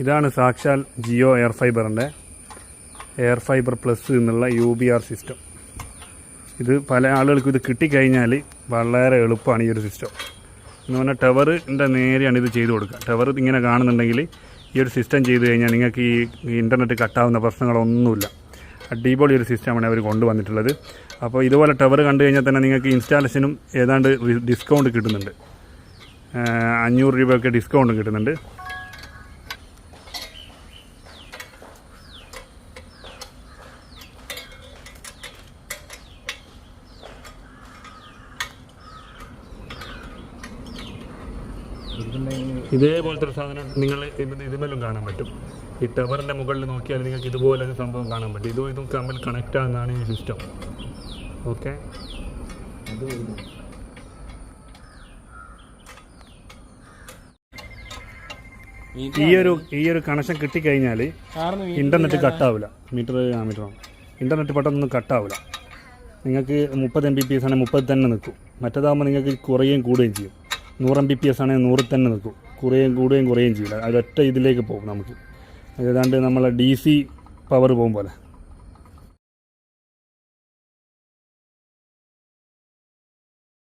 ഇതാണ് സാക്ഷാൽ ജിയോ എയർ ഫൈബറിൻ്റെ എയർ ഫൈബർ പ്ലസ് എന്നുള്ള UBR സിസ്റ്റം. ഇത് പല ആളുകൾക്കും ഇത് കിട്ടിക്കഴിഞ്ഞാൽ വളരെ എളുപ്പമാണ് ഈ ഒരു സിസ്റ്റം എന്ന് പറഞ്ഞാൽ. ടവറിൻ്റെ നേരെയാണ് ഇത് ചെയ്ത് കൊടുക്കുക. ടവർ ഇങ്ങനെ കാണുന്നുണ്ടെങ്കിൽ ഈ ഒരു സിസ്റ്റം ചെയ്ത് കഴിഞ്ഞാൽ നിങ്ങൾക്ക് ഈ ഇൻ്റർനെറ്റ് കട്ടാവുന്ന പ്രശ്നങ്ങളൊന്നുമില്ല. അടിപൊളി ഒരു സിസ്റ്റമാണ് അവർ കൊണ്ടുവന്നിട്ടുള്ളത്. അപ്പോൾ ഇതുപോലെ ടവർ കണ്ടു കഴിഞ്ഞാൽ തന്നെ നിങ്ങൾക്ക് ഇൻസ്റ്റാളേഷനും ഏതാണ്ട് ഡിസ്കൗണ്ട് കിട്ടുന്നുണ്ട്. 500 രൂപയൊക്കെ ഡിസ്കൗണ്ടും കിട്ടുന്നുണ്ട്. ഇതേപോലത്തെ ഒരു സാധനം നിങ്ങൾ ഇതുമേലും കാണാൻ പറ്റും. ഈ ടവറിൻ്റെ മുകളിൽ നോക്കിയാൽ നിങ്ങൾക്ക് ഇതുപോലൊരു സംഭവം കാണാൻ പറ്റും. ഇതും തമ്മിൽ കണക്റ്റ് ആകുന്നതാണ് ഈ സിസ്റ്റം. ഓക്കെ, ഈ ഒരു കണക്ഷൻ കിട്ടിക്കഴിഞ്ഞാൽ ഇൻ്റർനെറ്റ് കട്ടാവില്ല. ഇൻ്റർനെറ്റ് പെട്ടെന്നൊന്നും കട്ടാവില്ല. നിങ്ങൾക്ക് 30 Mbps ആണെങ്കിൽ 30 തന്നെ നിൽക്കും. മറ്റേതാകുമ്പോൾ നിങ്ങൾക്ക് കുറയുകയും കൂടുകയും ചെയ്യും. 100 Mbps ആണെങ്കിൽ 100 തന്നെ നിൽക്കും. കൂടുകയും ചെയ്യില്ല. അതൊറ്റ ഇതിലേക്ക് പോകും. നമുക്ക് ഏതാണ്ട് നമ്മളെ DC പവർ പോകും പോലെ.